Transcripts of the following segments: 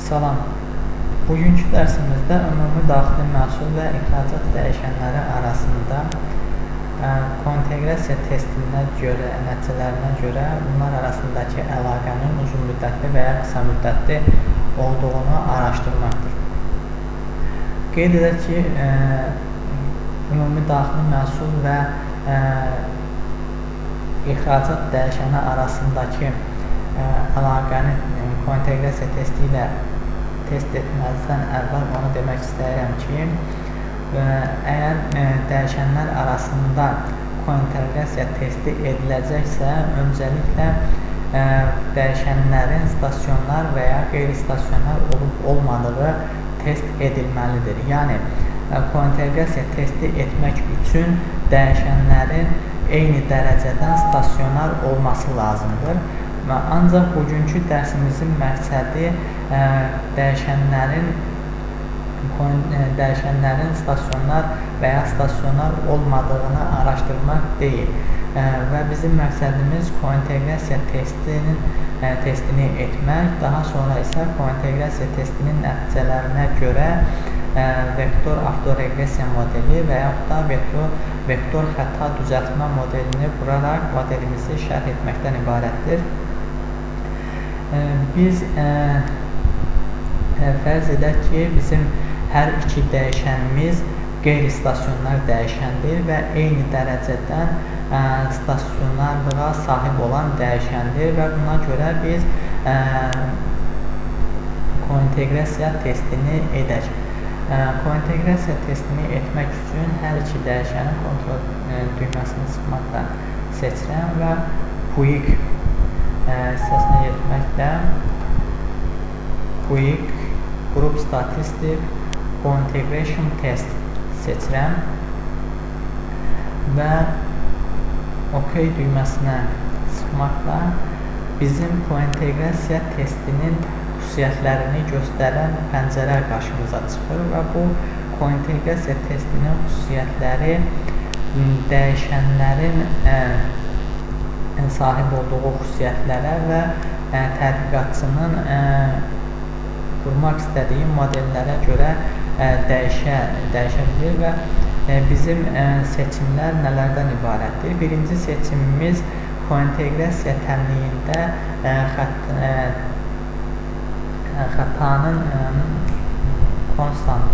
Salam. Bugünkü dərsimizdə ümumi daxili məhsul və ixracat dəyişənləri arasında konteqrasiya nəticələrinə görə bunlar arasındakı əlaqənin uzun müddətli və ya qısa müddətli olduğunu araşdırmaqdır. Qeyd edək ki, ümumi daxili məhsul və ixracat dəyişəni arasındakı əlaqəni konteqrasiya testi ilə test etməzdən əvvəl onu demək istəyirəm ki, əgər dəyişənlər arasında konteqrasiya testi ediləcəksə, öncəliklə dəyişənlərin stasionar və ya qeyri-stasionar olub-olmadığı test edilməlidir. Yəni, konteqrasiya testi etmək üçün dəyişənlərin eyni dərəcədən stasionar olması lazımdır. Və ancaq bugünkü dərsimizin məqsədi dəyişənlərin stasionar və ya stasionar olmadığını araşdırmaq deyil. Və bizim məqsədimiz konteqrasiya testini etmək, daha sonra isə konteqrasiya testinin nəticələrinə görə vektor avtoreqressiya modeli və yaxud da vektor xəta düzəltmə modelini quraraq modelimizi şərh etməkdən ibarətdir. Biz fərz edək ki, bizim hər iki dəyişənimiz qeyri-stasionar dəyişəndir və eyni dərəcədən stasionarlığa sahib olan dəyişəndir və buna görə biz konteqrasiya testini edək. Konteqrasiya testini etmək üçün hər iki dəyişənin kontrol düyməsini sıxmaqla seçirəm və quick hissəsinə getməklə quick group statistic integration test seçirəm və OK düyməsinə sıxmaqla bizim konteqrasiya testinin xüsusiyyətlərini göstərən pəncərə qarşımıza çıxır və bu konteqrasiya testinin xüsusiyyətləri dəyişənlərin sahib olduğu xüsusiyyətlərə və tədqiqatçının qurmaq istədiyi modellərə görə dəyişə bilir və bizim seçimlər nələrdən ibarətdir? Birinci seçimimiz konteqrasiya təmliyində xətanın konstant,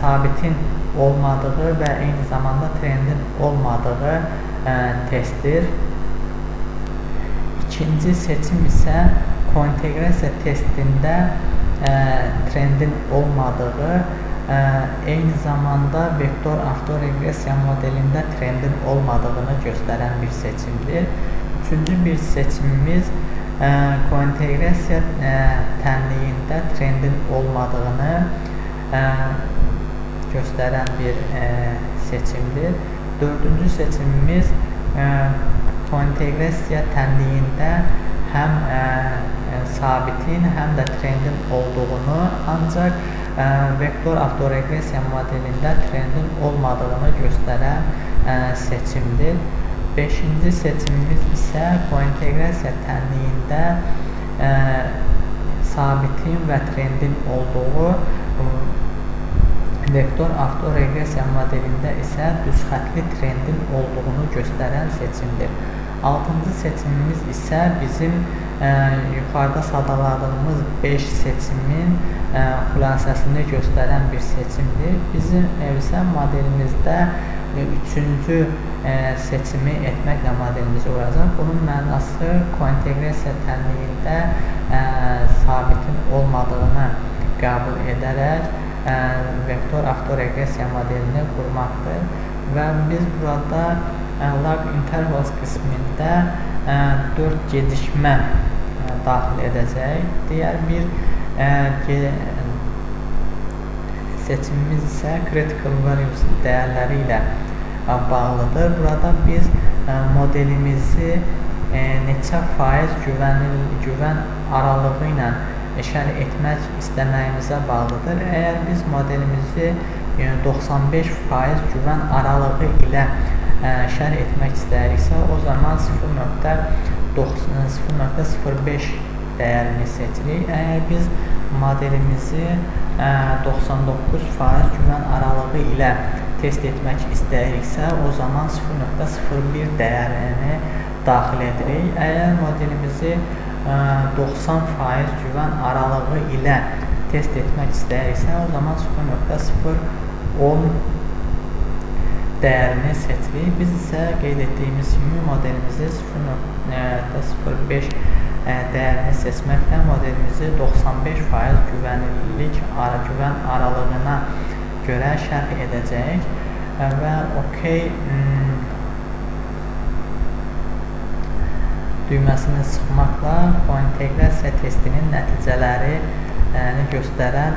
sabitin olmadığı və eyni zamanda trendin olmadığı testdir. İkinci seçim isə konteqrasiya testində trendin olmadığı, eyni zamanda vektor avtoreqressiya modelində trendin olmadığını göstərən bir seçimdir. Üçüncü bir seçimimiz konteqrasiya təmliyində trendin olmadığını göstərən bir seçimdir. Dördüncü seçimimiz konteqrasiya təmliyində həm sabitin, həm də trendin olduğunu, ancaq vektor avtoreqressiya modelində trendin olmadığını göstərən seçimdir. Beşinci seçimimiz isə konteqrasiya təmliyində sabitin və trendin olduğu, vektor avtoreqressiya modelində isə düzxətli trendin olduğunu göstərən seçimdir. Altıncı seçimimiz isə bizim yuxarıda sadaladığımız 5 seçimin xülasəsini göstərən bir seçimdir. Bizim isə modelimizdə üçüncü seçimi etməklə modelimizi quracaq. Bunun mənası konteqrasiya təmliyində sabitin olmadığını qəbul edərək vektor avtoreqressiya modelini qurmaqdır və biz burada log intervals qismində 4 gecikmə daxil edəcək. Digər bir seçimimiz isə critical values dəyərləri ilə bağlıdır. Burada biz modelimizi neçə faiz güvən aralığı ilə şərh etmək istəməyimizə bağlıdır. Əgər biz modelimizi 95% güvən aralığı ilə şərh etmək istəyiriksə, o zaman 0.05 dəyərini seçirik. Əgər biz modelimizi 99% güvən aralığı ilə test etmək istəyiriksə, o zaman 0.01 dəyərini daxil edirik. Əgər modelimizi 90% güvən aralığı ilə test etmək istəyiriksə, o zaman 0.010 dəyərini seçirik. Biz isə qeyd etdiyimiz kimi modelimizi 0.05 dəyərini seçməklə modelimizi 95% güvən aralığına görə şərh edəcəyik və OK düyməsini sıxmaqla kointeqrasiya testinin nəticələrini göstərən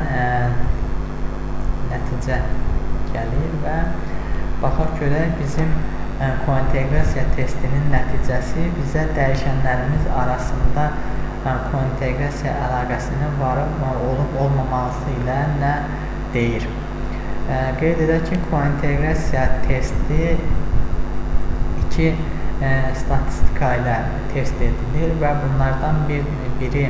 nəticə gəlir və baxaq görək bizim kointeqrasiya testinin nəticəsi bizə dəyişənlərimiz arasında kointeqrasiya əlaqəsinin olub-olmaması ilə nə deyir. Qeyd edək ki, kointeqrasiya testi iki statistika ilə test edilir və bunlardan biri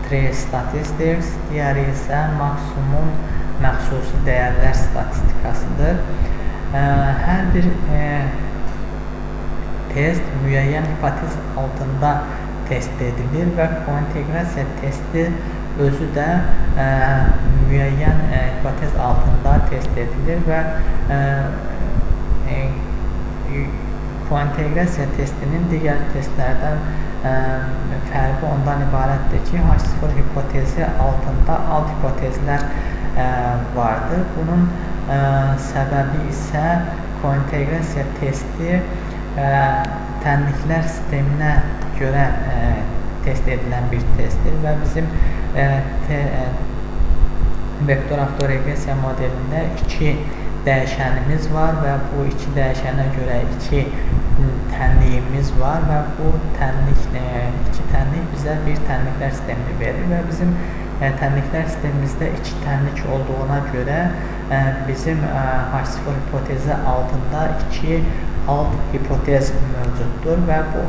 trace statistics, digəri isə maksimum məxsusi dəyərlər statistikasıdır. Hər bir test müəyyən hipotez altında test edilir və kointeqrasiya testi özü də müəyyən hipotez altında test edilir və kointeqrasiya testinin digər testlərdən fərqi ondan ibarətdir ki, H0 hipotezi altında alt hipotezlər vardır. Bunun səbəbi isə kointeqrasiya testi tənliklər sisteminə görə test edilən bir testdir və bizim vektor avtoregresiya modelində iki dəyişənimiz var və bu iki dəyişənə görə iki tənliyimiz var və bu iki tənlik bizə bir tənliklər sistemini verir və bizim tənliklər sistemimizdə iki tənlik olduğuna görə bizim H0 hipotezi altında iki alt hipotez mövcuddur və bu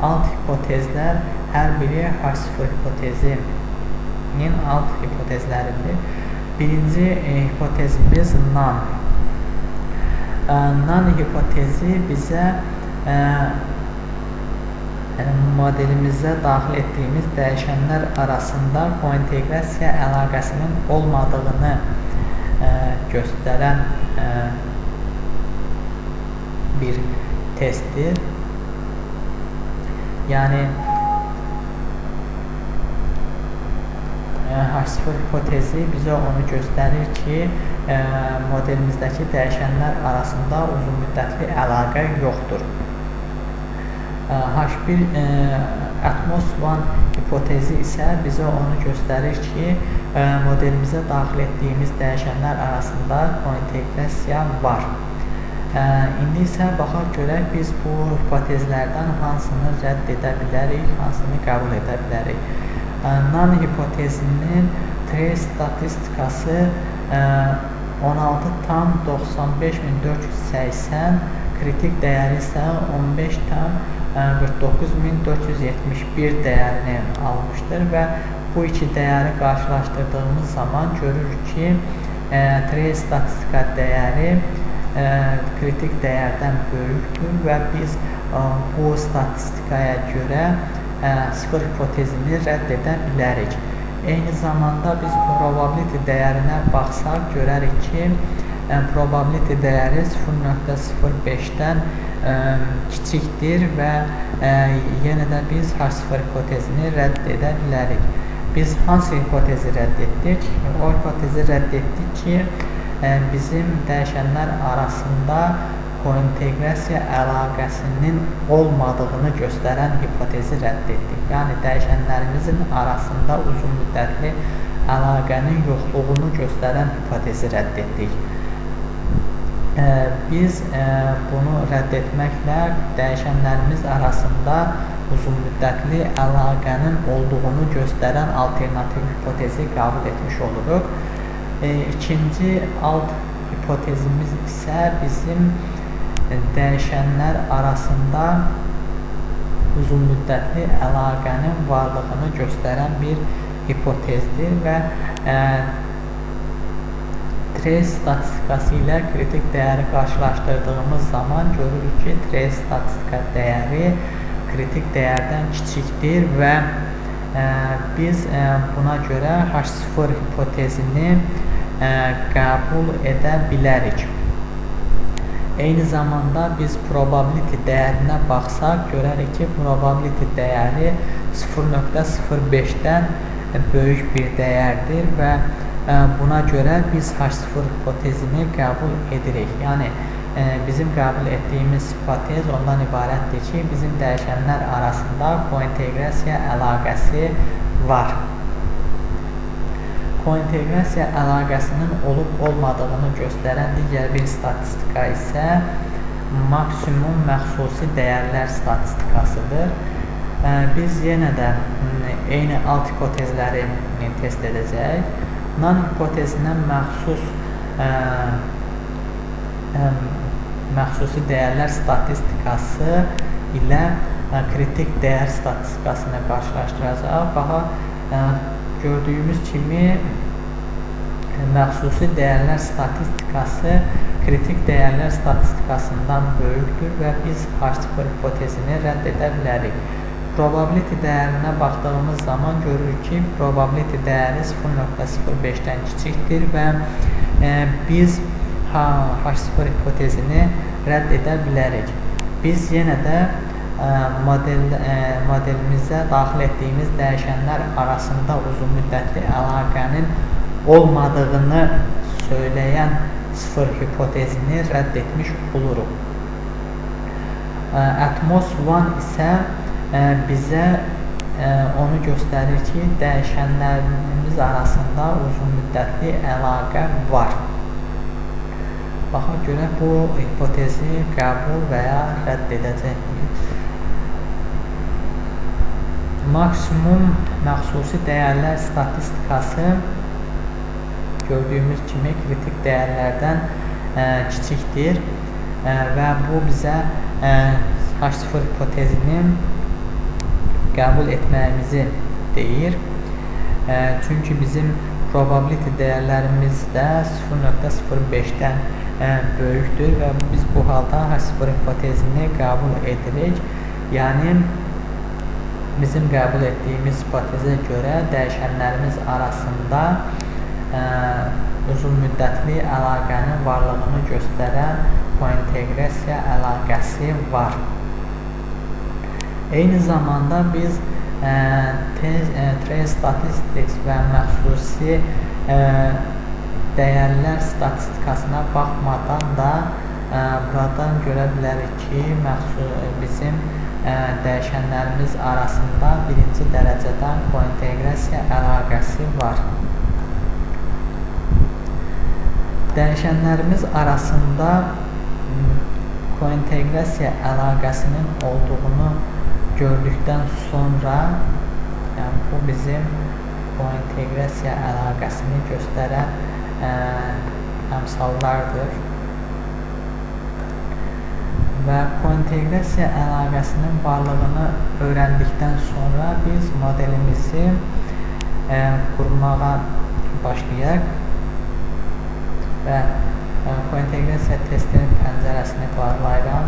alt hipotezlər hər biri H0 hipotezinin alt hipotezləridir. Birinci hipotezimiz NaN. NaN hipotezi bizə modelimizə daxil etdiyimiz dəyişənlər arasında kointeqrasiya əlaqəsinin olmadığını göstərən bir testdir. Yəni H0 hipotezi bizə onu göstərir ki, modelimizdəki dəyişənlər arasında uzun müddətli əlaqə yoxdur. H1 Atmos-1 hipotezi isə bizə onu göstərir ki, modelimizə daxil etdiyimiz dəyişənlər arasında kointeqrasiya var. İndi isə baxaq görək biz bu hipotezlərdən hansını rədd edə bilərik, hansını qəbul edə bilərik. NaN hipotezinin trace statistikası 16,95480, kritik dəyəri isə 15,49471 dəyərini almışdır və bu iki dəyəri qarşılaşdırdığımız zaman görürük ki, trace statistika dəyəri kritik dəyərdən böyükdür və biz bu statistikaya görə 0 hipotezini rədd edə bilərik. Eyni zamanda biz probability dəyərinə baxsaq görərik ki, probability dəyəri 0.05-dən kiçikdir və yenə də biz H0 hipotezini rədd edə bilərik. Biz hansı hipotezi rədd etdik? O hipotezi rədd etdik ki, bizim dəyişənlər arasında kointeqrasiya əlaqəsinin olmadığını göstərən hipotezi rədd etdik. Yəni, dəyişənlərimizin arasında uzun müddətli əlaqənin yoxluğunu göstərən hipotezi rədd etdik. Biz bunu rədd etməklə dəyişənlərimiz arasında uzun müddətli əlaqənin olduğunu göstərən alternativ hipotezi qəbul etmiş oluruq. İkinci alt hipotezimiz isə bizim dəyişənlər arasında uzunmüddətli əlaqənin varlığını göstərən bir hipotezdir və Trace statistikası ilə kritik dəyəri qarşılaşdırdığımız zaman görürük ki, trace statistika dəyəri kritik dəyərdən kiçikdir və biz buna görə H0 hipotezini qəbul edə bilərik. Eyni zamanda biz probability dəyərinə baxsaq, görərik ki, probability dəyəri 0.05-dən böyük bir dəyərdir və buna görə biz H0 hipotezini qəbul edirik. Yəni, bizim qəbul etdiyimiz hipotez ondan ibarətdir ki, bizim dəyişənlər arasında kointeqrasiya əlaqəsi var. Kointeqrasiya əlaqəsinin olub-olmadığını göstərən digər bir statistika isə maksimum məxsusi dəyərlər statistikasıdır. Biz yenə də eyni alt hipotezləri test edəcəyik. NaN hipotezinə məxsusi dəyərlər statistikası ilə kritik dəyər statistikasını qarşılaşdıracaq. Baxa, gördüyümüz kimi məxsusi dəyərlər statistikası kritik dəyərlər statistikasından böyükdür və biz H0 hipotezini rədd edə bilərik. Probability dəyərinə baxdığımız zaman görürük ki, probability dəyəri 0.05-dən kiçikdir və biz H0 hipotezini rədd edə bilərik. Biz yenə də modelimizə daxil etdiyimiz dəyişənlər arasında uzunmüddətli əlaqənin olmadığını söyləyən 0 hipotezini rədd etmiş oluruq. Atmos-1 isə bizə onu göstərir ki, dəyişənlərimiz arasında uzunmüddətli əlaqə var. Baxa görə bu hipotezi qəbul və ya rədd edəcəyik. Maksimum məxsusi dəyərlər statistikası gördüyümüz kimi kritik dəyərlərdən kiçikdir və bu bizə H0 hipotezinin qəbul etməyimizi deyir. Çünki bizim probability dəyərlərimiz də 0.05-dən böyükdür və biz bu halda H0 hipotezini qəbul edirik. Yəni, bizim qəbul etdiyimiz hipotezə görə dəyişənlərimiz arasında uzun müddətli əlaqənin varlığını göstərən kointeqrasiya əlaqəsi var. Eyni zamanda biz trace statistics və məxsusi dəyərlər statistikasına baxmadan da buradan görə bilərik ki, bizim dəyişənlərimiz arasında birinci dərəcədən kointeqrasiya əlaqəsi var. Dəyişənlərimiz arasında kointeqrasiya əlaqəsinin olduğunu gördükdən sonra, yəni bu bizim kointeqrasiya əlaqəsini göstərən əmsallardır. Və kointeqrasiya əlaqəsinin varlığını öyrəndikdən sonra biz modelimizi qurmağa başlayaq və kointeqrasiya testinin pəncərəsini bağlayıram.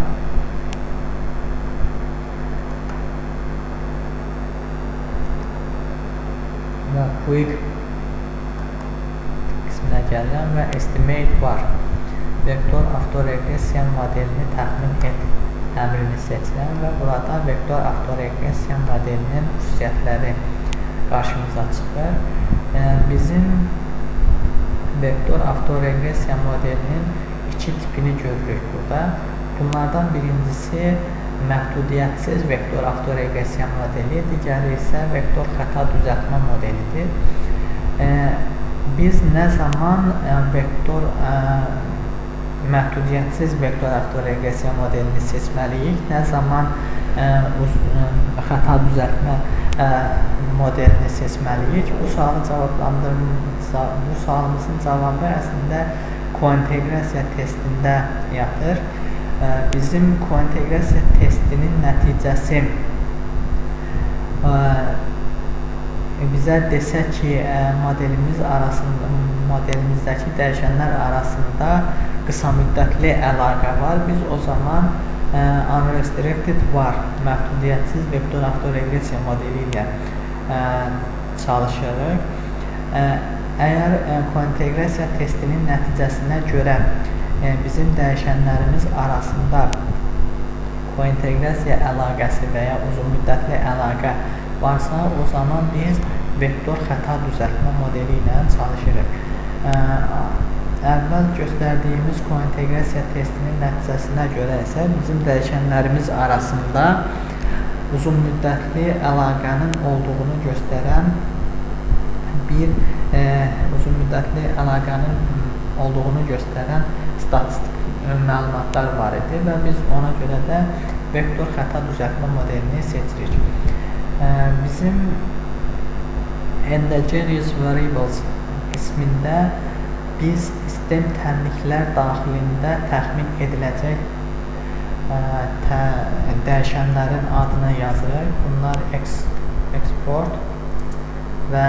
Və quick qisminə gəlirəm və estimate var. Vektor avtoreqressiya modelini təxmin et əmrini seçirəm və burada vektor avtoreqressiya modelinin xüsusiyyətləri qarşımıza çıxır. Bizim vektor avtoreqressiya modelinin iki tipini görürük burada. Bunlardan birincisi məhdudiyyətsiz vektor avtoreqressiya modeli, digəri isə vektor xəta düzəltmə modelidir. Biz nə zaman məhdudiyyətsiz vektor avtoreqressiya modelini seçməliyik, nə zaman xəta düzəltmə modelini seçməliyik. Bu sualımızın cavabı əslində kointeqrasiya testində yatır. Bizim kointeqrasiya testinin nəticəsi bizə desə ki, modelimizdəki dəyişənlər arasında qısa müddətli əlaqə var, biz o zaman unrestricted var, məhdudiyyətsiz vektor avtoreqressiya modeli ilə çalışırıq. Əgər kointeqrasiya testinin nəticəsinə görə bizim dəyişənlərimiz arasında kointeqrasiya əlaqəsi və ya uzun müddətli əlaqə varsa, o zaman biz vektor xəta düzəltmə modeli ilə çalışırıq. Əvvəl göstərdiyimiz kointeqrasiya testinin nəticəsinə görə isə bizim dəyişənlərimiz arasında uzun müddətli əlaqənin olduğunu göstərən statistik məlumatlar var idi və biz ona görə də vektor xəta düzəltmə modelini seçirik. Bizim endogenous variables qismində biz sistem tənliklər daxilində təxmin ediləcək dəyişənlərin adını yazırıq. Bunlar export və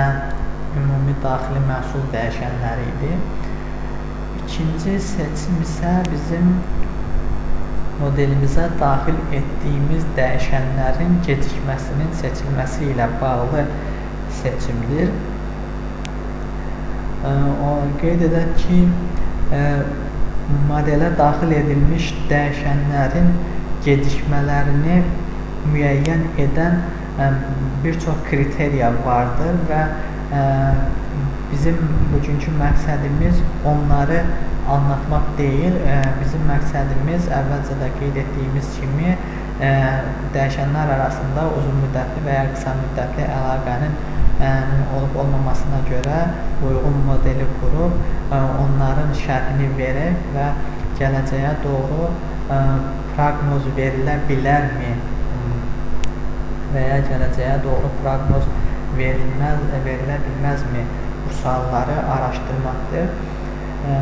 ümumi daxili məhsul dəyişənləri idi. İkinci seçim isə bizim modelimizə daxil etdiyimiz dəyişənlərin gecikməsinin seçilməsi ilə bağlı seçimdir. Qeyd edək ki, modelə daxil edilmiş dəyişənlərin gecikmələrini müəyyən edən bir çox kriteriya vardır və bizim bugünkü məqsədimiz onları anlatmaq deyil. Bizim məqsədimiz əvvəlcə də qeyd etdiyimiz kimi dəyişənlər arasında uzun müddətli və ya qısa müddətli əlaqənin olub-olmamasına görə uyğun modeli qurub, onların şərhini verib və gələcəyə doğru proqnoz verilə bilərmi və ya gələcəyə doğru proqnoz verilə bilməzmi bu sualları araşdırmaqdır.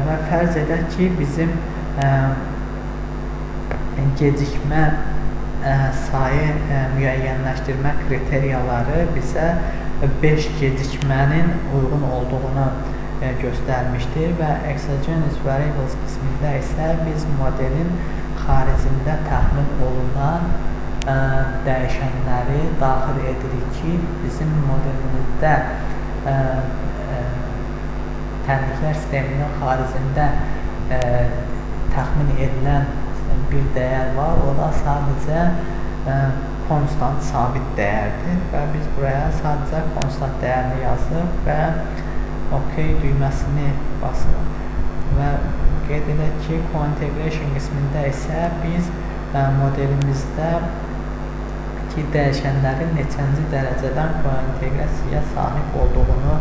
Və fərz edək ki, bizim gecikmə sayı müəyyənləşdirmə kriteriyaları bizə 5 gecikmənin uyğun olduğunu göstərmişdir və exogenous variables qismində isə biz modelin xaricində təxmin olunan dəyişənləri daxil edirik ki, bizim modelimizdə tənliklər sisteminin xaricində təxmin edilən bir dəyər var, o da sadəcə konstant sabit dəyərdir və biz buraya sadəcə konstant dəyərini yazırıq və OK düyməsini basırıq və qeyd edək ki, co-integration qismində isə biz modelimizdə dəyişənlərin neçənci dərəcədən co-integrasiyaya sahib olduğunu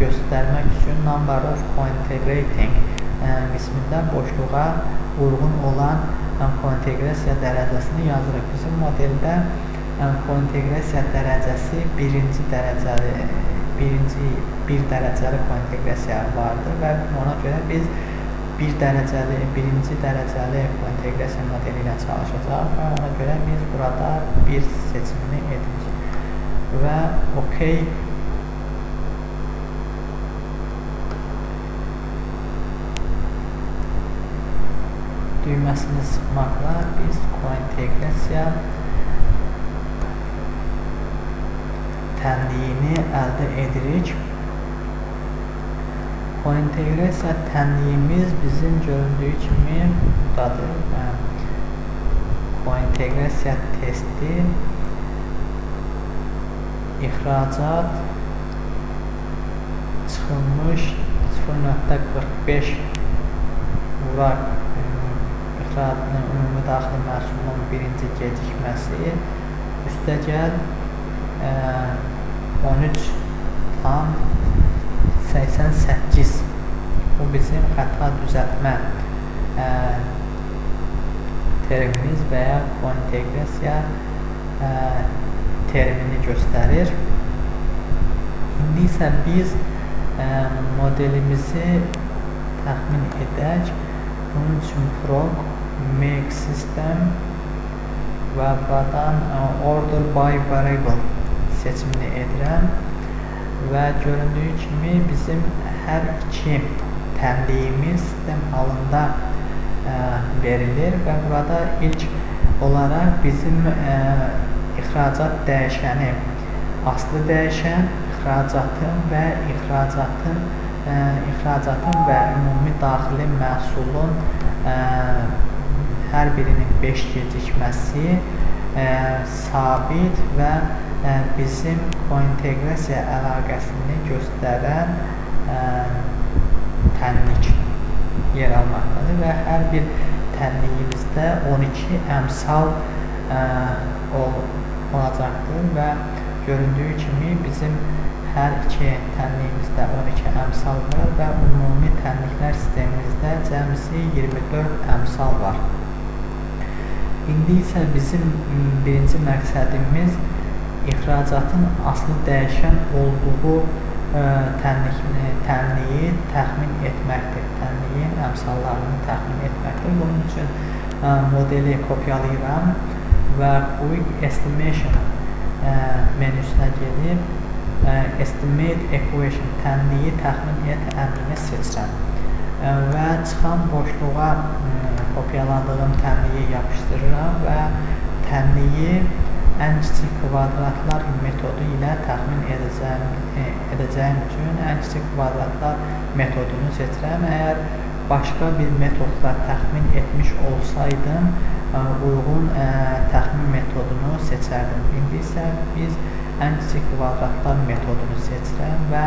göstərmək üçün number of co-integrating qismində boşluğa uyğun olan co-integrasiya dərəcəsini yazırıq. Bizim modeldə co-integrasiya dərəcəsi bir dərəcəli co-integrasiya vardır və ona görə biz birinci dərəcəli co-integrasiya modeli ilə çalışacaq və ona görə biz burada bir seçimini edirik və OK düyməsini sıxmaqla biz co-integrasiya tənliyini əldə edirik. Co-integrasiya tənliyimiz bizim göründüyü kimi buradadır. Co-integrasiya testi, ixracat çıxılmış 0.45 vuraq ixracatının ümumi daxili məhsulunun birinci gecikməsi üstəgəl 13,88 bu bizim xəta düzəltmə terminimiz və ya co-integrasiya termini göstərir. İndi isə biz modelimizi təxmin edək. Bunun üçün proc make system və buradan order by variable seçimini edirəm və göründüyü kimi bizim hər iki tənliyimiz sistem halında verilir və burada ilk olaraq bizim ixracat dəyişəni aslı dəyişən, ixracatın və ümumi daxili məhsulun hər birinin 5 gecikməsi sabit və bizim kointeqrasiya əlaqəsini göstərən tənlik yer almaqdadır və hər bir tənliyimizdə 12 əmsal olacaqdır və göründüyü kimi bizim hər iki tənliyimizdə 12 əmsal var və ümumi tənliklər sistemimizdə cəmsi 24 əmsal var. İndi isə bizim birinci məqsədimiz ixracatın aslı dəyişən olduğu tənliyi təxmin etməkdir. Tənliyin əmsallarını təxmin etməkdir. Bunun üçün modeli kopyalayıram və Quick Estimation menüsünə gedib Estimate Equation tənliyi təxmin et əmrini seçirəm və çıxan boşluğa kopyaladığım tənliyi yapışdırıram və tənliyi ən kiçik kvadratlar metodu ilə təxmin edəcəyim üçün ən kiçik kvadratlar metodunu seçirəm. Əgər başqa bir metodla təxmin etmiş olsaydım, uyğun təxmin metodunu seçərdim. İndi isə biz ən kiçik kvadratlar metodunu seçirəm və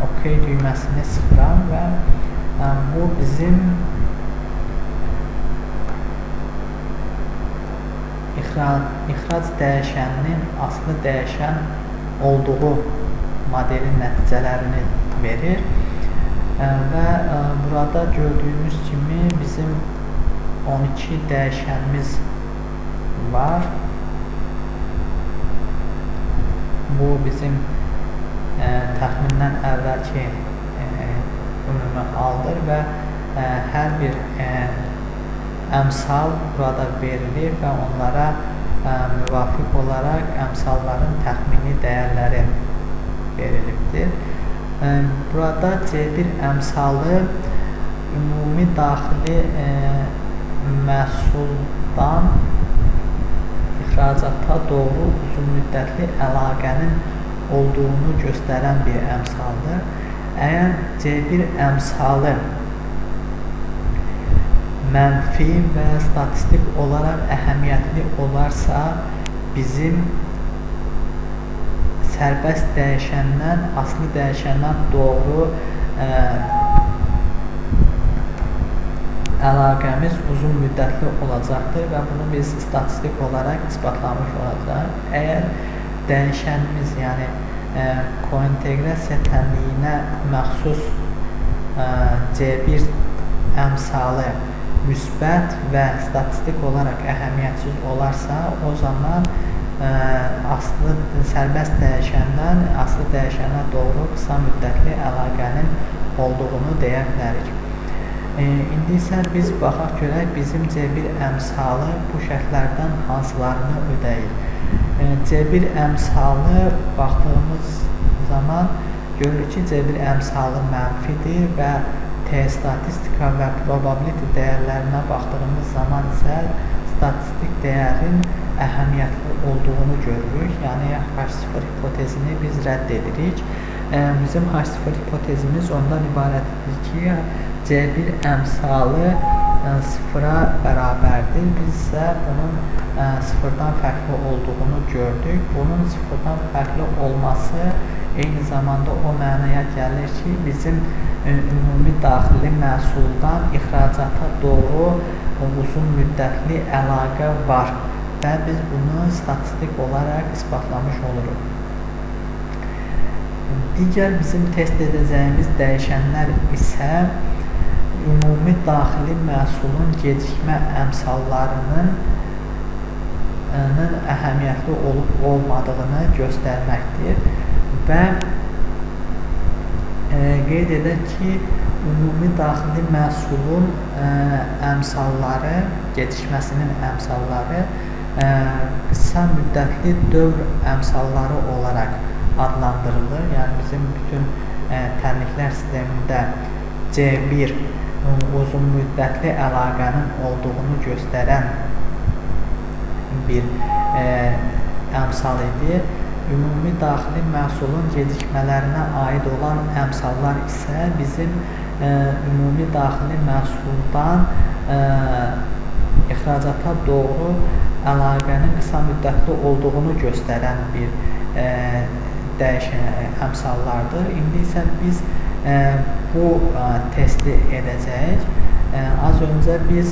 OK düyməsini sıxıram və bu bizim ixrac dəyişəninin aslı dəyişən olduğu modelin nəticələrini verir və burada gördüyümüz kimi bizim 12 dəyişənimiz var. Bu bizim təxmindən əvvəlki ümumi haldır və hər bir əmsal burada verilir və onlara müvafiq olaraq əmsalların təxmini dəyərləri verilibdir. Burada C1 əmsalı ümumi daxili məhsuldan ixracata doğru uzun müddətli əlaqənin olduğunu göstərən bir əmsaldır. Əgər C1 əmsalı mənfi və statistik olaraq əhəmiyyətli olarsa, bizim sərbəst dəyişəndən, aslı dəyişəndən doğru əlaqəmiz uzun müddətli olacaqdır və bunu biz statistik olaraq isbatlamış olacaq. Əgər dəyişənimiz, yəni kointeqrasiya tənliyinə məxsus C1 əmsalı müsbət və statistik olaraq əhəmiyyətsiz olarsa, o zaman sərbəst dəyişəndən aslı dəyişənə doğru qısa müddətli əlaqənin olduğunu deyə bilərik. İndi isə biz baxaq görək bizim C1 əmsalı bu şərtlərdən hansılarını ödəyir. C1 əmsalı baxdığımız zaman görürük ki, C1 əmsalı mənfidir və T-statistika və probability dəyərlərinə baxdığımız zaman isə statistik dəyərin əhəmiyyətli olduğunu görürük. Yəni, H0 hipotezini biz rədd edirik. Bizim H0 hipotezimiz ondan ibarətdir ki, C1 əmsalı sıfıra bərabərdir. Biz isə bunun sıfırdan fərqli olduğunu gördük. Bunun sıfırdan fərqli olması eyni zamanda o mənaya gəlir ki, bizim ümumi daxili məhsuldan ixracata doğru uzun müddətli əlaqə var və biz bunu statistik olaraq isbatlamış oluruq. Digər bizim test edəcəyimiz dəyişənlər isə ümumi daxili məhsulun gecikmə əmsallarının əhəmiyyətli olub olmadığını göstərməkdir və qeyd edək ki, ümumi daxili məhsulun əmsalları, gecikməsinin əmsalları qısa müddətli dövr əmsalları olaraq adlandırılır. Yəni bizim bütün tənliklər sistemində C1 uzun müddətli əlaqənin olduğunu göstərən bir əmsal idi. Ümumi daxili məhsulun gecikmələrinə aid olan əmsallar isə bizim ümumi daxili məhsuldan ixracata doğru əlaqənin qısa müddətli olduğunu göstərən bir dəyişən əmsallardır. İndi isə biz bu testi edəcəyik. Az öncə biz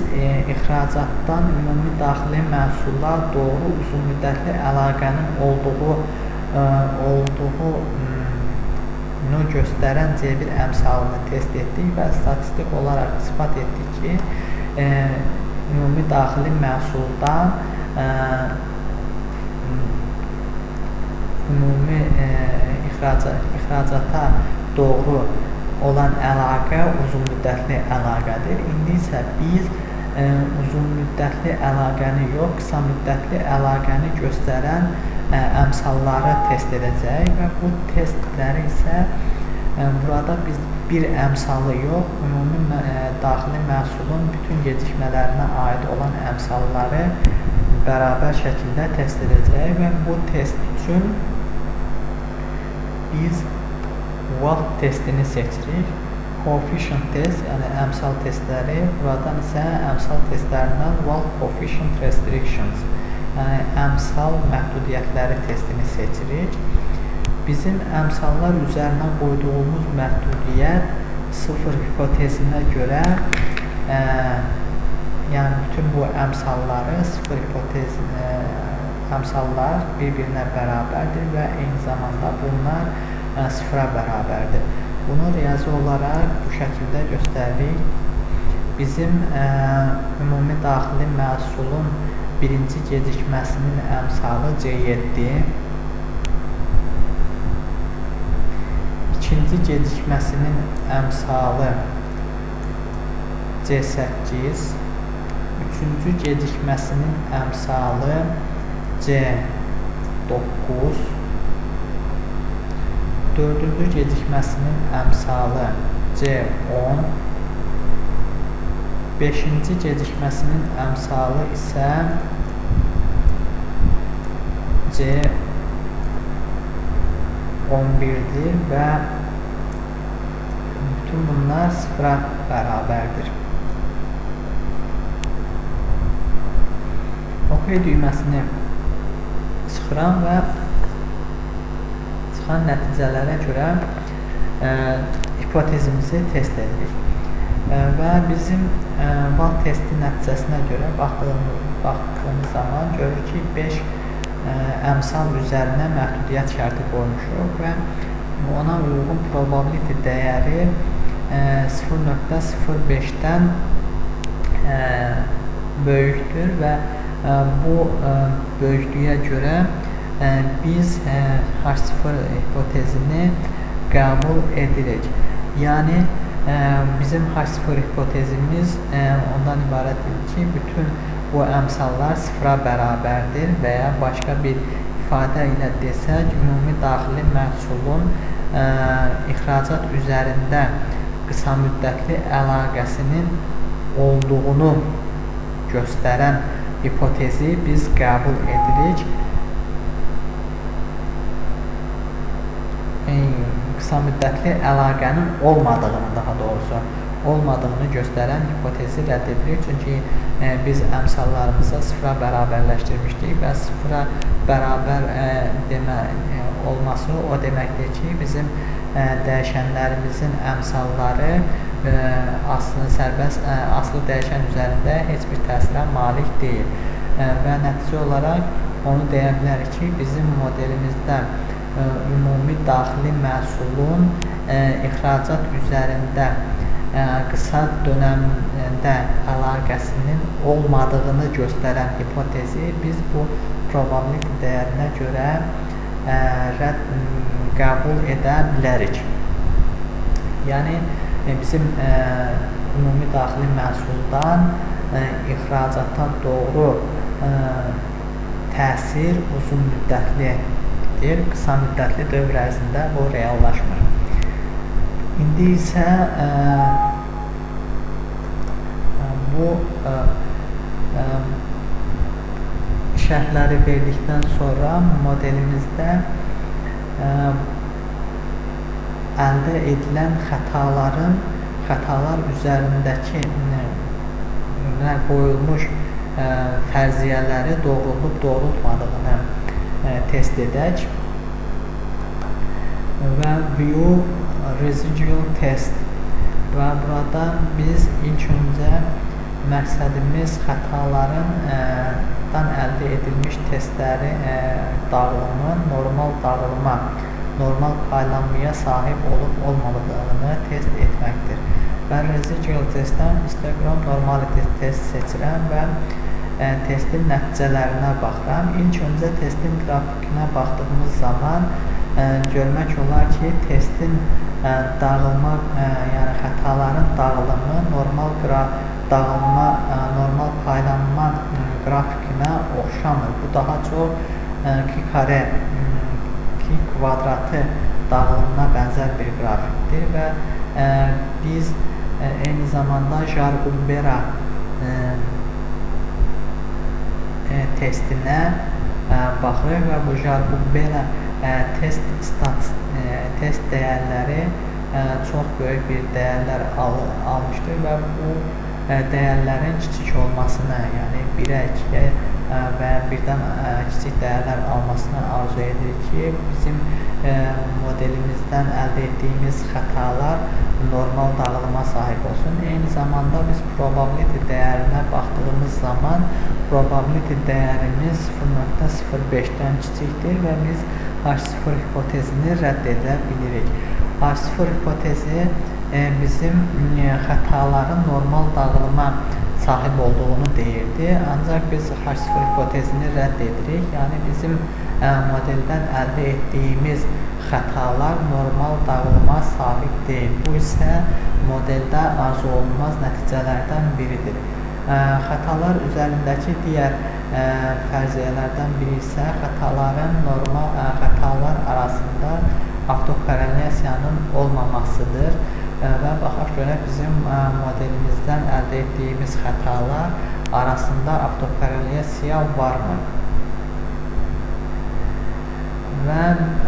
ixracatdan ümumi daxili məhsulla doğru uzun müddətli əlaqənin olduğunu göstərən C1 əmsalını test etdik və statistik olaraq ispat etdik ki, ümumi daxili məhsuldan ümumi ixracata doğru olan əlaqə uzun müddətli əlaqədir. İndi isə biz uzun müddətli əlaqəni yox, qısa müddətli əlaqəni göstərən əmsalları test edəcəyik və bu testləri isə burada biz bir əmsalı yox, ümumi daxili məhsulun bütün gecikmələrinə aid olan əmsalları bərabər şəkildə test edəcəyik və bu test üçün biz vaxt testini seçirik. Coefficient test, yəni əmsal testləri, buradan isə əmsal testlərindən vaxt coefficient restrictions, yəni əmsal məhdudiyyətləri testini seçirik. Bizim əmsallar üzərinə qoyduğumuz məhdudiyyət sıfır hipotezinə görə, yəni bütün bu əmsalları sıfır hipotez əmsallar bir-birinə bərabərdir və eyni zamanda bunlar sıfıra bərabərdir. Bunu riyazi olaraq bu şəkildə göstəririk. Bizim ümumi daxili məhsulun birinci gecikməsinin əmsalı C7, ikinci gecikməsinin əmsalı C8, üçüncü gecikməsinin əmsalı C9, dördüncü gecikməsinin əmsalı C10, beşinci gecikməsinin əmsalı isə C11'dir və bütün bunlar sıfıra bərabərdir. OK düyməsini sıxıram və çıxan nəticələrə görə hipotezimizi test edirik. Və bizim vaxt testi nəticəsinə görə baxdığımız zaman görür ki, 5 əmsal üzərinə məhdudiyyət şərti qoymuşuq və ona uyğun probability dəyəri 0.05-dən böyükdür və bu böyüklüyə görə biz H0 hipotezini qəbul edirik. Yəni bizim H0 hipotezimiz ondan ibarətdir ki, bütün bu əmsallar sıfıra bərabərdir və ya başqa bir ifadə ilə desək, ümumi daxili məhsulun ixracat üzərində qısa müddətli əlaqəsinin olduğunu göstərən hipotezi biz qəbul edirik. Qısa müddətli əlaqənin olmadığını göstərən hipotezi rədd edirik. Çünki biz əmsallarımıza sıfıra bərabərləşdirmişdik və sıfıra bərabər olması o deməkdir ki, bizim dəyişənlərimizin əmsalları aslı dəyişən üzərində heç bir təsirə malik deyil. Və nəticə olaraq onu deyə bilərik ki, bizim modelimizdə ümumi daxili məhsulun ixracat üzərində qısa dönəmdə əlaqəsinin olmadığını göstərən hipotezi biz bu probability dəyərinə görə qəbul edə bilərik. Yəni bizim ümumi daxili məhsuldan ixracata doğru təsir uzun müddətlidir, qısa müddətli dövr ərzində bu reallaşmır. İndi isə bu şərhləri verdikdən sonra modelimizdə əldə edilən xətalar üzərindəki qoyulmuş fərziyyələri doğrulub-doğrultmadığını test edək və view residual test və burada biz ilk öncə məqsədimiz xətaların əldə edilmiş testləri dağılımı normal paylanmaya sahib olub-olmadığını test etməkdir. Və residual testdən histogram normality test seçirəm və testin nəticələrinə baxıram. İlk öncə testin qrafikinə baxdığımız zaman görmək olar ki, testin dağılma, yəni xətaların dağılımı normal paylanma qrafikinə oxşamır. Bu daha çox iki kvadratı dağılımına bənzər bir qrafikdir və biz eyni zamanda Jar-Ulbera testinə baxırıq və bu Jar-Ulbera test dəyərləri çox böyük bir dəyərlər almışdır və bu dəyərlərin kiçik olmasını, yəni 1-ə, 2-ə və birdən kiçik dəyərlər almasını arzu edirik ki, bizim modelimizdən əldə etdiyimiz xətalar normal dağılıma sahib olsun. Eyni zamanda biz probability dəyərinə baxdığımız zaman probability dəyərimiz 0.05-dən kiçikdir və biz H0 hipotezini rədd edə bilirik. H0 hipotezi bizim xətaların normal dağılıma sahib olduğunu deyirdi. Ancaq biz H0 hipotezini rədd edirik. Yəni bizim modeldən əldə etdiyimiz xətalar normal dağılıma sahib deyil. Bu isə modeldə arzu olunmaz nəticələrdən biridir. Xətalar üzərindəki digər fərziyyələrdən biri isə xətalar arasında avtokorrelyasiyanın olmamasıdır və baxaq görək bizim modelimizdən əldə etdiyimiz xətalar arasında avtokorrelyasiya varmı? Və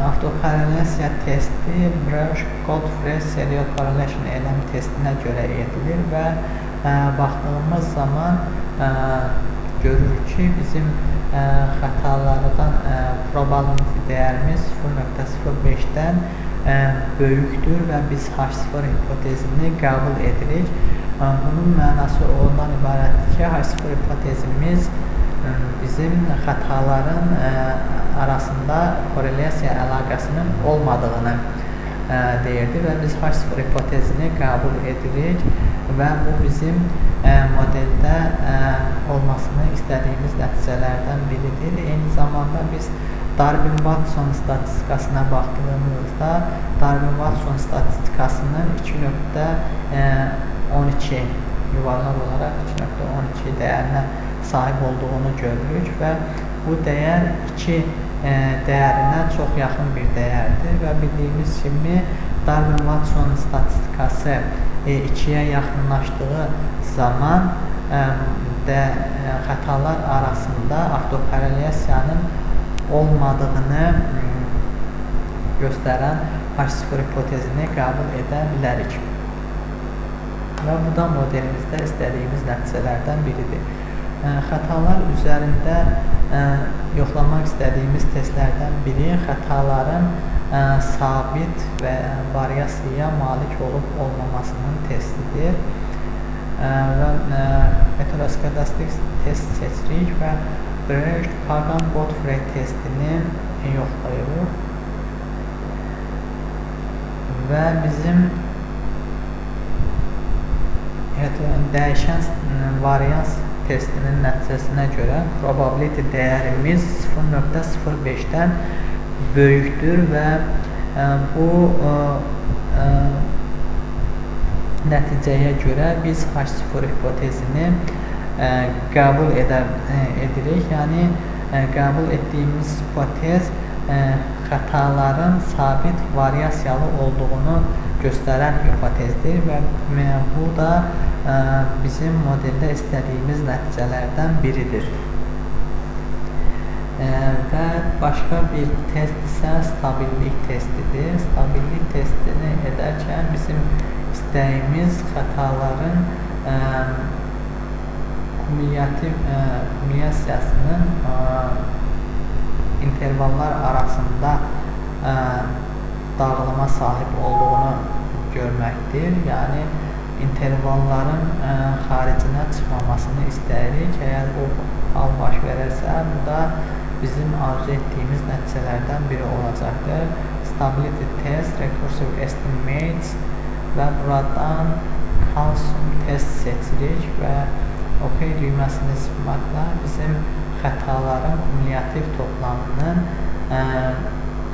avtokorrelyasiya testi Breusch-Godfrey serial correlation eyləm testinə görə edilir və baxdığımız zaman görürük ki, bizim xətalardan probability dəyərimiz 0.05-dən böyükdür və biz H0 hipotezini qəbul edirik. Bunun mənası ondan ibarətdir ki, H0 hipotezimiz bizim xətaların arasında korrelyasiya əlaqəsinin olmadığını deyirdi və biz H0 hipotezini qəbul edirik və bu bizim modeldə olmasını istədiyimiz nəticələrdən biridir. Eyni zamanda biz Darwin-Watson statistikasına baxdığımızda Darwin-Watson statistikasının 2.12 yuvarlaq olaraq 2.12 dəyərinə sahib olduğunu görürük və bu dəyər 2 dəyərinə çox yaxın bir dəyərdir və bildiyimiz kimi Darwin-Watson statistikası 2-yə yaxınlaşdığı zaman xətalar arasında avtokorrelyasiyanın olmadığını göstərən H0 hipotezini qəbul edə bilərik. Və bu da modelimizdə istədiyimiz nəticələrdən biridir. Xətalar üzərində yoxlamaq istədiyimiz testlərdən biri xətaların sabit və variasiyaya malik olub-olmamasının testidir. Və heteroskadastik test seçirik və Breusch-Pagan-Godfrey testini yoxlayırıq və bizim dəyişən varians testinin nəticəsinə görə probability dəyərimiz 0.05-dən böyükdür və bu nəticəyə görə biz H0 hipotezini qəbul edirik. Yəni qəbul etdiyimiz hipotez xətaların sabit variasiyalı olduğunu göstərən hipotezdir və bu da bizim modeldə istədiyimiz nəticələrdən biridir. Və başqa bir test isə stabillik testidir. Stabillik testini edərkən bizim istədiyimiz xətaların kumulyatsiyasının intervallar arasında dağılıma sahib olduğunu görməkdir. Yəni intervalların xaricinə çıxmamasını istəyirik. Əgər o hal baş verərsə, bu da bizim arzu etdiyimiz nəticələrdən biri olacaqdır. Stability test, recursive estimates və buradan Hanson test seçirik və OK düyməsini sıxmaqla bizim xətaların kumulyativ toplamının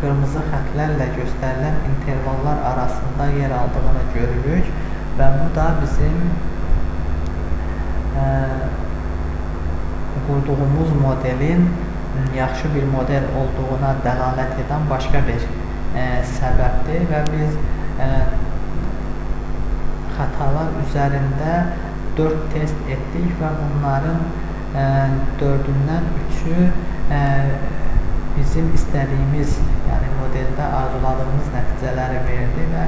qırmızı xətlərlə göstərilən intervallar arasında yer aldığını görürük və bu da bizim qurduğumuz modelin yaxşı bir model olduğuna dəlalət edən başqa bir səbəbdir və biz xətalar üzərində 4 test etdik və bunların 4-ündən 3-ü bizim istədiyimiz, yəni modeldə arzuladığımız nəticələri verdi və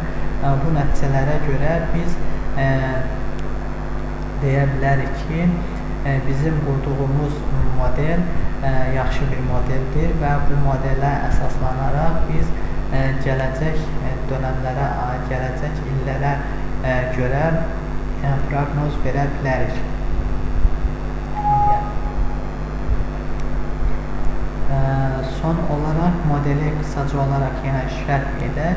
bu nəticələrə görə biz deyə bilərik ki, bizim qurduğumuz model yaxşı bir modeldir və bu modelə əsaslanaraq biz gələcək dönəmlərə, gələcək illərə görə proqnoz verə bilərik. Son olaraq modeli qısaca olaraq yenə şərh edək.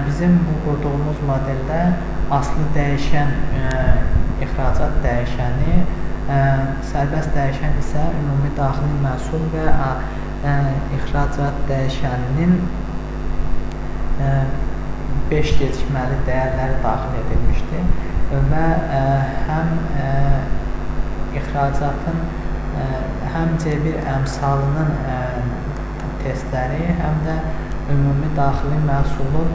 Bizim bu qurduğumuz modeldə aslı dəyişən ixracat dəyişəni, sərbəst dəyişən isə ümumi daxili məhsul və ixracat dəyişəninin 5 gecikməli dəyərləri daxil edilmişdir və həm ixracatın həm C1 əmsalının testləri, həm də ümumi daxili məhsulun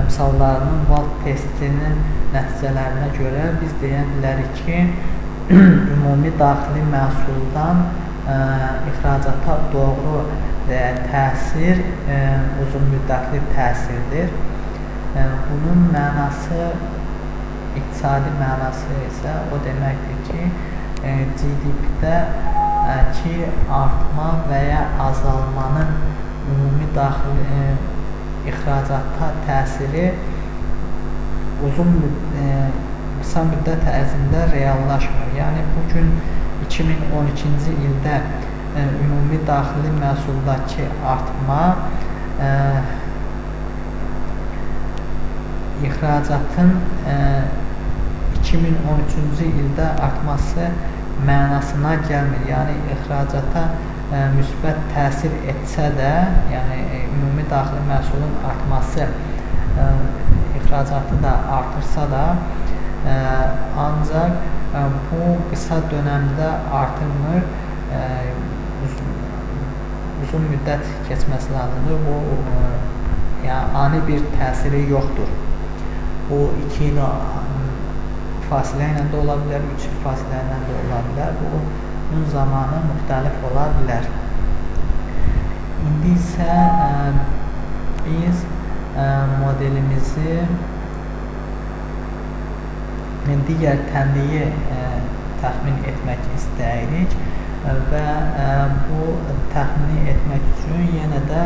əmsallarının VALT testinin nəticələrinə görə biz deyə bilərik ki, ümumi daxili məhsuldan ixracata doğru təsir uzun müddətli təsirdir. Bunun mənası, iqtisadi mənası isə o deməkdir ki, GDP-dəki artma və ya azalmanın ümumi daxili ixracata təsiri qısa müddət ərzində reallaşmır. Yəni, bugün 2012-ci ildə ümumi daxili məhsuldakı artma ixracatın 2013-cü ildə artması mənasına gəlmir. Yəni, ixracata müsbət təsir etsə də, yəni ümumi daxili məhsulun artması ixracatı da artırsa da, ancaq bu qısa dönəmdə artırmır, uzun müddət keçməsi lazımdır. Bu yəni, ani bir təsiri yoxdur. Bu 2 il fasilə ilə də ola bilər, 3 il fasilə ilə də ola bilər. Bunun zamanı müxtəlif ola bilər. İndi isə biz modelimizi digər tənliyi təxmin etmək istəyirik və bu təxmini etmək üçün yenə də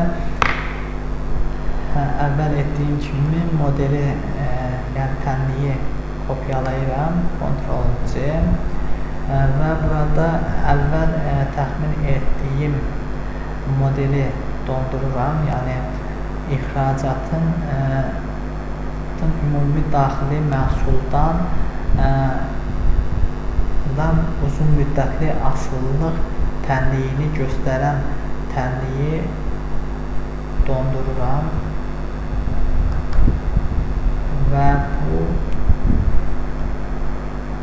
əvvəl etdiyim kimi modeli, yəni tənliyi kopyalayıram, Ctrl+C və burada əvvəl təxmin etdiyim modeli dondururam, yəni ixracatın ümumi daxili məhsuldan uzun müddətli asılılıq tənliyini göstərən tənliyi dondururam və bu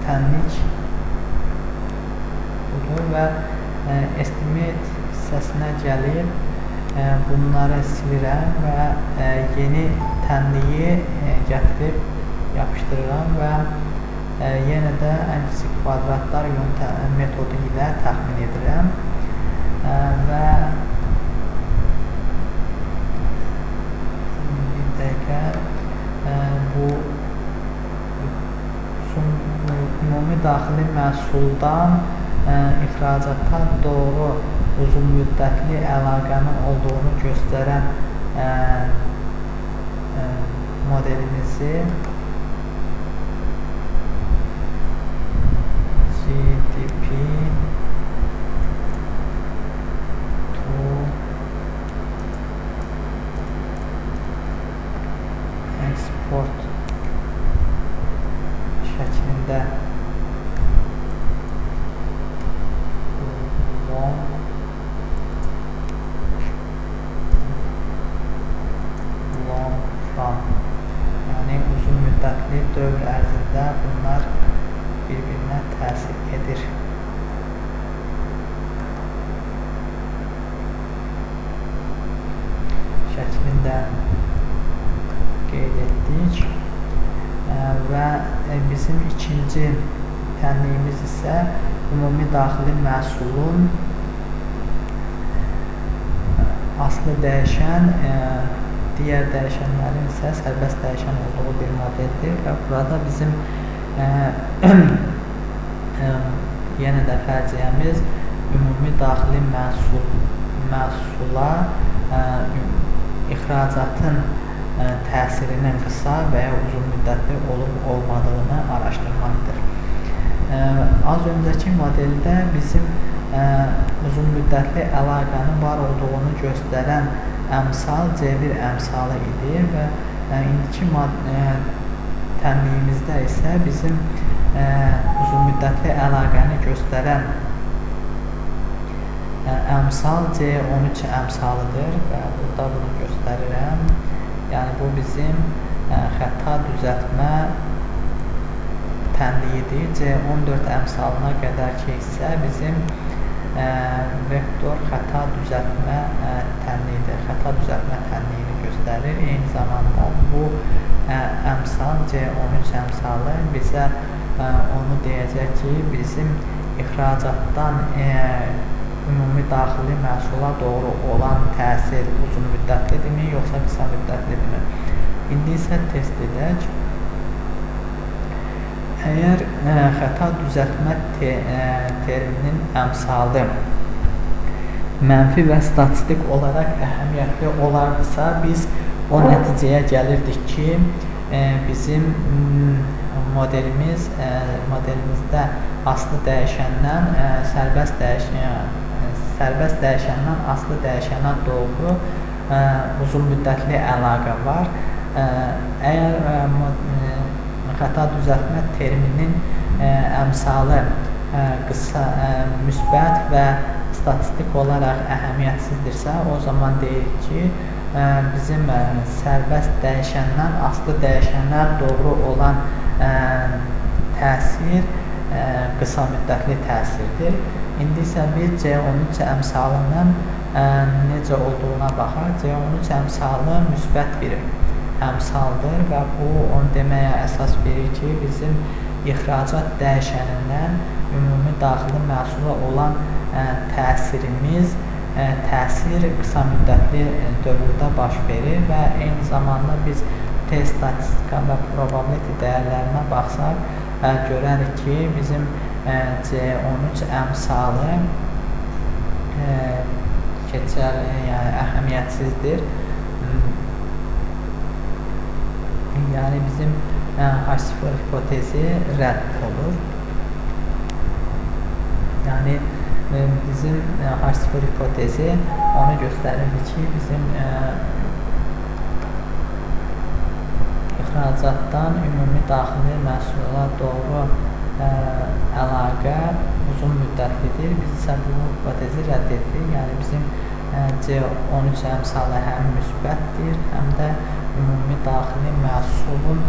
tənlik budur və bunları silirəm və yeni tənliyi gətirib yapışdırıram və yenə də ən kiçik kvadratlar metodu ilə təxmin edirəm və bir dəqiqə bu ümumi daxili məhsuldan ixracata doğru uzun müddətli əlaqənin olduğunu göstərən modelimizi GDP to export şəklində yəni uzun müddətli dövr ərzində bunlar bir-birinə təsir edir. Şəklində qeyd etdik və bizim ikinci tənliyimiz isə ümumi daxili məhsulun aslı dəyişən, digər dəyişənlərin isə sərbəst dəyişən olduğu bir modeldir və burada bizim yenə də fərciyyəmiz ümumi daxili məhsula ixracatın təsirinin qısa və ya uzun müddətli olub-olmadığını araşdırmaqdır. Az öncəki modeldə bizim uzun müddətli əlaqənin var olduğunu göstərən əmsal C1 əmsalı idi və indiki tənliyimizdə isə bizim uzun müddətli əlaqəni göstərən əmsal C13 əmsalıdır və burada bunu göstərirəm. Yəni bu bizim xəta düzəltmə tənliyidir. C14 əmsalına qədər ki isə bizim vektor xəta düzəltmə tənliyidir. Xəta düzəltmə tənliyini göstərir. Eyni zamanda bu əmsal C13 əmsalı bizə onu deyəcək ki, bizim ixracatdan ümumi daxili məhsula doğru olan təsir uzun müddətlidirmi, yoxsa qısa müddətlidirmi? İndi isə test edək. Əgər xəta düzəltmə terminin əmsalı mənfi və statistik olaraq əhəmiyyətli olardısa, biz o nəticəyə gəlirdik ki, bizim modelimizdə aslı dəyişəndən sərbəst dəyişəndən aslı dəyişənə doğru uzun müddətli əlaqə var. Əgər xəta düzəltmə terminin əmsalı qısa, müsbət və statistik olaraq əhəmiyyətsizdirsə, o zaman deyir ki, bizim sərbəst dəyişəndən aslı dəyişənə doğru olan təsir qısa müddətli təsirdir. İndi isə biz C13 əmsalının necə olduğuna baxaq. C13 əmsalı müsbət bir əmsaldır və bu onu deməyə əsas verir ki, bizim ixracat dəyişənindən ümumi daxili məhsula olan təsirimiz təsir qısa müddətli dövrdə baş verir və eyni zamanda biz test statistika və probability dəyərlərinə baxsaq, görərik ki, bizim C13 əmsalı yəni əhəmiyyətsizdir. Yəni bizim H0 hipotezi rədd olur. Yəni bizim H0 hipotezi onu göstərir ki, bizim ixracatdan ümumi daxili məhsula doğru əlaqə uzun müddətlidir. Biz isə bu hipotezi rədd etdik. Yəni bizim C13 əmsalı həm müsbətdir, həm də ümumi daxili məhsulun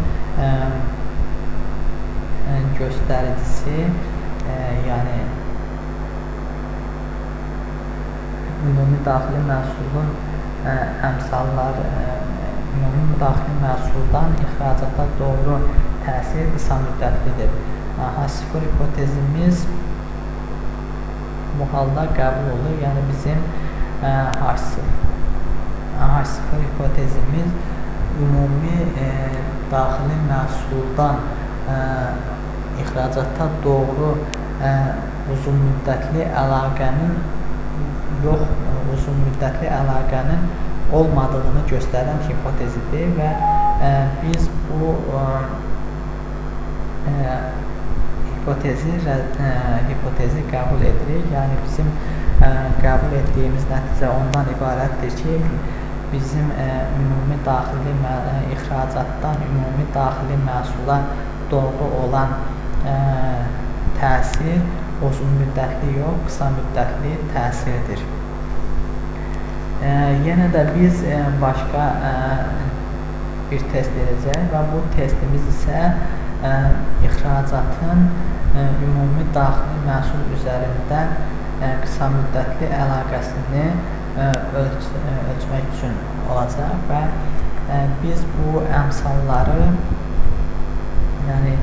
göstəricisi, yəni ümumi daxili məhsulun əmsallar ümumi daxili məhsuldan ixracata doğru təsir qısa müddətlidir. H0 hipotezimiz bu halda qəbul olur. Yəni bizim H0 hipotezimiz ümumi daxili məhsuldan ixracata doğru uzun müddətli əlaqənin olmadığını göstərən hipotezidir və biz bu hipotezi qəbul edirik. Yəni bizim qəbul etdiyimiz nəticə ondan ibarətdir ki, bizim ümumi daxili ixracatdan ümumi daxili məhsula doğru olan təsir uzun müddətli yox, qısa müddətli təsirdir. Yenə də biz başqa bir test edəcək və bu testimiz isə ixracatın ümumi daxili məhsul üzərində qısa müddətli əlaqəsini ölçmək üçün olacaq və biz bu əmsalları, yəni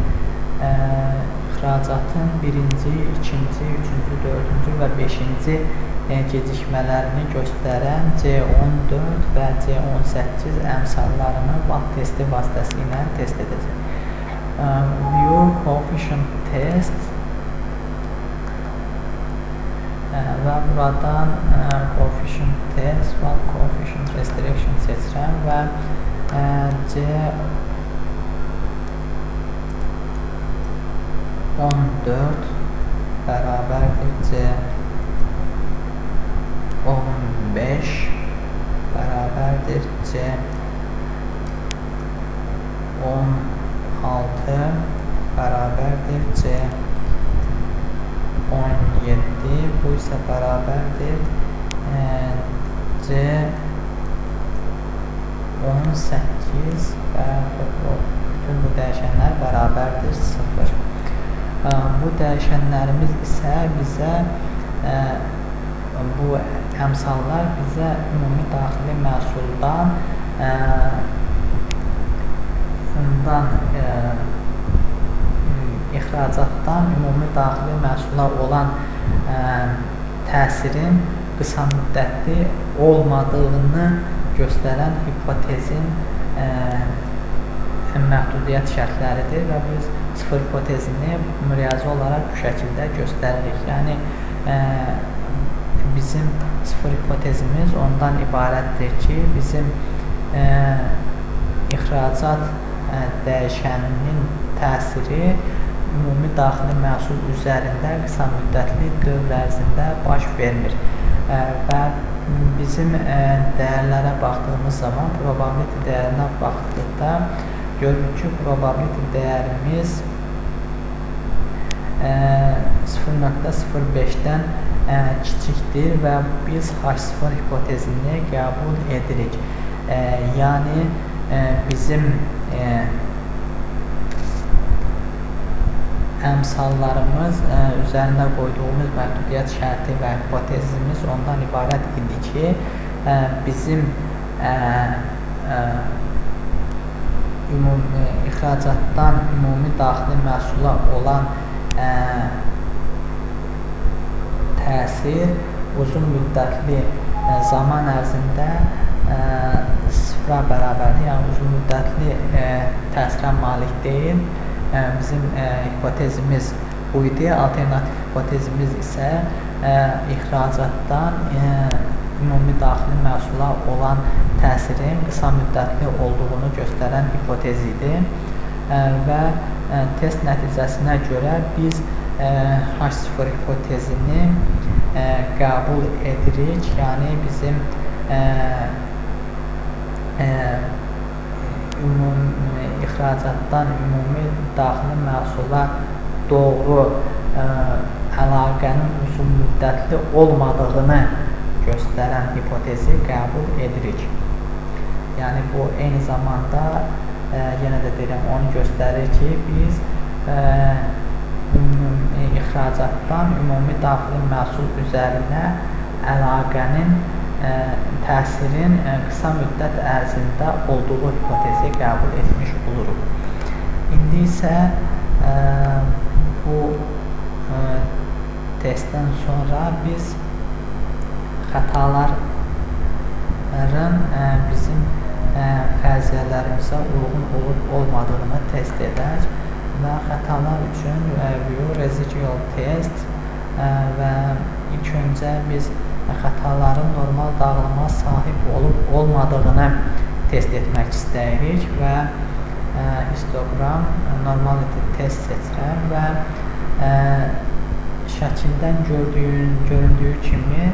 ixracatın birinci, ikinci, üçüncü, dördüncü və beşinci gecikmələrini göstərən C14 və C18 əmsallarını vaxt testi vasitəsilə test edəcək. View coefficient test və buradan coefficient test və coefficient restriction seçirəm və C14 bərabərdir C15 bərabərdir C16 bərabərdir C17, bu isə bərabərdir C18 və bütün bu dəyişənlər bərabərdir 0. Bu dəyişənlərimiz isə bizə bu əmsallar bizə ümumi daxili məhsuldan ixracatdan ümumi daxili məhsula olan təsirin qısa müddətli olmadığını göstərən hipotezin məhdudiyyət şərtləridir və biz sıfır hipotezini riyazi olaraq bu şəkildə göstəririk. Yəni bizim sıfır hipotezimiz ondan ibarətdir ki, bizim ixracat dəyişəninin təsiri ümumi daxili məhsul üzərində qısa müddətli dövr ərzində baş vermir və bizim dəyərlərə baxdığımız zaman probability dəyərinə baxdıqda görürük ki, probability dəyərimiz 0.05-dən kiçikdir və biz H0 hipotezini qəbul edirik. Yəni bizim əmsallarımız üzərində qoyduğumuz məhdudiyyət şərti və hipotezimiz ondan ibarət idi ki, bizim ixracatdan ümumi daxili məhsula olan təsir uzun müddətli zaman ərzində sıfıra bərabərdir, yəni uzun müddətli təsirə malik deyil. Bizim hipotezimiz bu idi. Alternativ hipotezimiz isə ixracatdan ümumi daxili məhsula olan təsirin qısa müddətli olduğunu göstərən hipotez idi və test nəticəsinə görə biz H0 hipotezini qəbul edirik. Yəni bizim ixracatdan ümumi daxili məhsula doğru əlaqənin uzun müddətli olmadığını göstərən hipotezi qəbul edirik. Yəni bu eyni zamanda yenə də deyirəm, onu göstərir ki, biz ixracatdan ümumi daxili məhsul üzərinə əlaqənin təsirin qısa müddət ərzində olduğu hipotezi qəbul etmiş oluruq. İndi isə bu testdən sonra biz xətaların bizim fərziyyələrimizə uyğun olub-olmadığını test edək və xətalar üçün bioresidual test və ilk öncə biz xətaların normal dağılıma sahib olub-olmadığını test etmək istəyirik və histogram normality test seçirəm və şəkildən göründüyü kimi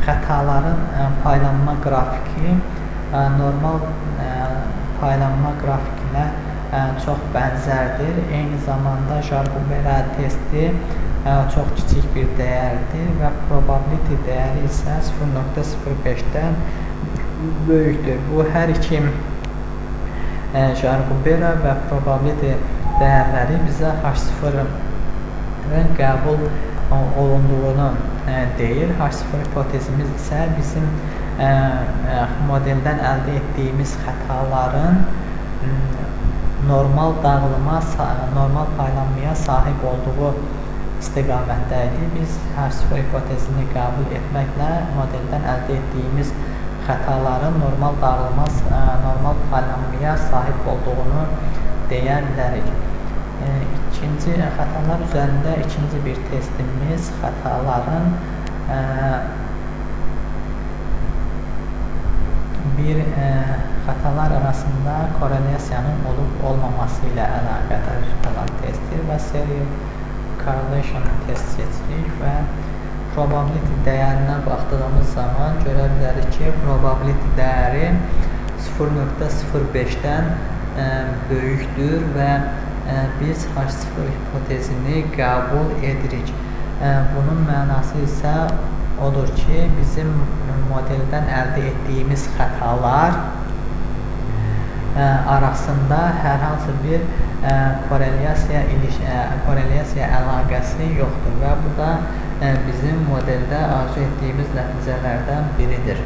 xətaların paylanma qrafiki normal paylanma qrafikinə çox bənzərdir. Eyni zamanda Jargubera testi çox kiçik bir dəyərdir və probability dəyəri isə 0.05-dən böyükdür. Bu hər iki Jargubera və probability dəyərləri bizə H0-ın qəbul olunduğunu deyir. H0 hipotezimiz isə bizim modeldən əldə etdiyimiz xətaların normal dağılıma, normal paylanmaya sahib olduğu istiqamətdədir. Biz H0 hipotezini qəbul etməklə modeldən əldə etdiyimiz xətaların normal dağılıma, normal paylanmaya sahib olduğunu deyə bilərik. İkinci xətalar üzərində ikinci bir testimiz xətaların xətalar arasında korrelyasiyanın olub-olmaması ilə əlaqədar olan testdir və serial correlation test seçirik və probability dəyərinə baxdığımız zaman görə bilərik ki, probability dəyəri 0.05-dən böyükdür və biz H0 hipotezini qəbul edirik. Bunun mənası isə odur ki, bizim modeldən əldə etdiyimiz xətalar arasında hər hansı bir korrelyasiya əlaqəsi yoxdur və bu da bizim modeldə arzu etdiyimiz nəticələrdən biridir.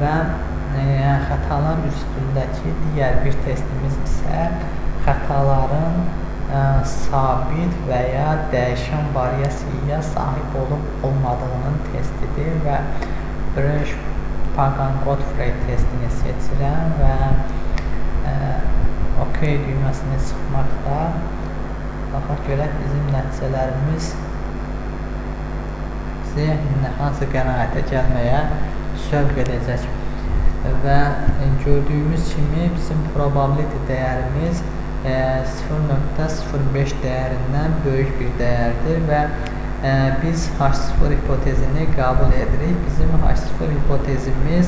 Və xətalar üstündəki digər bir testimiz isə xətaların sabit və ya dəyişən variasiyaya sahib olub-olmadığının testidir və Bresch-Pagan-Godfrey testini seçirəm və OK düyməsini sıxmaqda baxaq görək bizim nəticələrimiz bizi hansı qənaətə gəlməyə sövq edəcək. Və gördüyümüz kimi bizim probability dəyərimiz 0.05 dəyərindən böyük bir dəyərdir və biz H0 hipotezini qəbul edirik. Bizim H0 hipotezimiz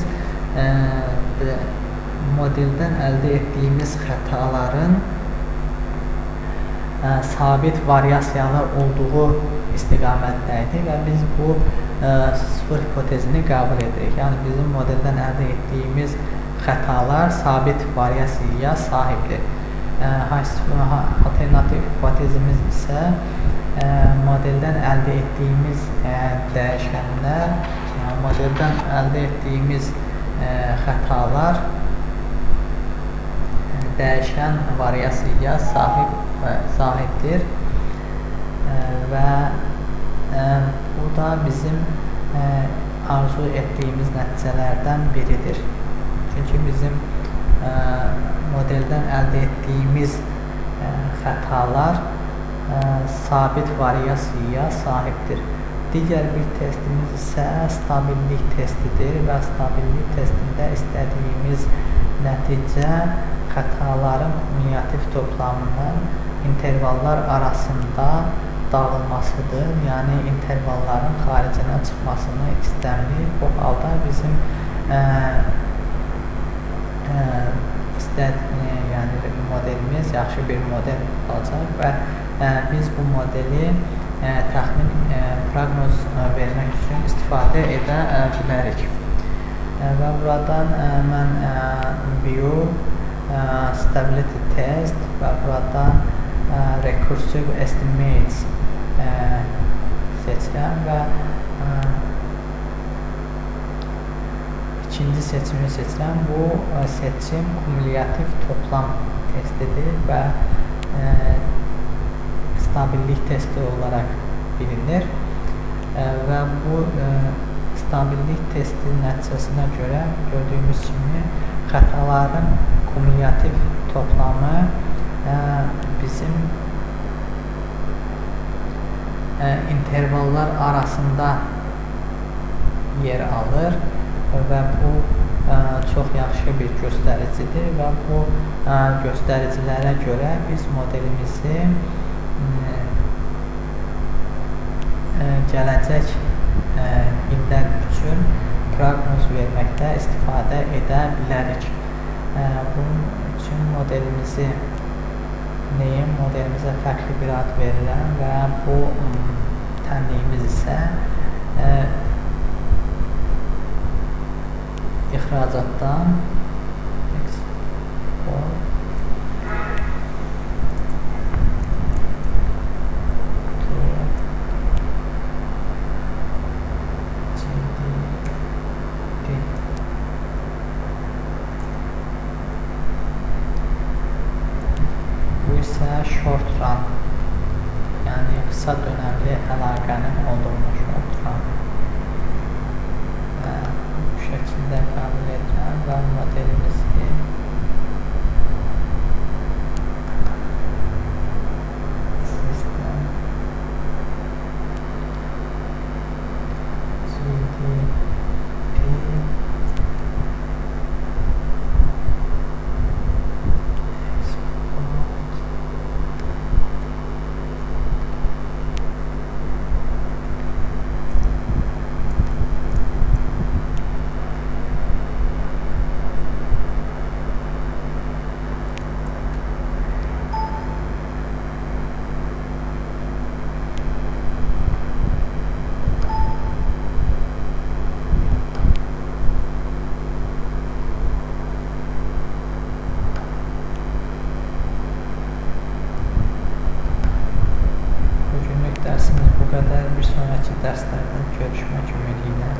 modeldən əldə etdiyimiz xətaların sabit variasiyalı olduğu istiqamətdədir və biz bu 0 hipotezini qəbul edirik. Yəni bizim modeldən əldə etdiyimiz xətalar sabit variasiyaya sahibdir. Alternativ hipotezimiz isə modeldən əldə etdiyimiz dəyişənlər, modeldən əldə etdiyimiz xətalar dəyişən variasiyaya sahibdir və bu da bizim arzu etdiyimiz nəticələrdən biridir. Çünki bizim modeldən əldə etdiyimiz xətalar sabit variasiyaya sahibdir. Digər bir testimiz isə stabillik testidir və stabillik testində istədiyimiz nəticə xətaların kumulativ toplamının intervallar arasında dağılmasıdır. Yəni intervalların xaricinə çıxmasını istəmirik. Bu halda bizim yəni modelimiz yaxşı bir model olacaq və biz bu modeli təxmin proqnoz vermək üçün istifadə edə bilərik. Və buradan mən bio stability test və buradan recursive estimates seçirəm və ikinci seçimi seçirəm. Bu seçim kumulyativ toplam testidir və stabillik testi olaraq bilinir və bu stabillik testi nəticəsinə görə gördüyümüz kimi xətaların kumulyativ toplamı bizim intervallar arasında yer alır və bu çox yaxşı bir göstəricidir və bu göstəricilərə görə biz modelimizi gələcək illər üçün proqnoz verməkdə istifadə edə bilərik. Bunun üçün modelimizə fərqli bir ad verirəm və bu tənliyimiz isə ixracatdan short run, yəni qısa dönəmli əlaqənin olduğunu short run və bu şəkildə qəbul edirəm və modelimizi sistem GDP Dərsimiz bu qədər. Bir sonraki dərslərdə görüşmək ümidi ilə.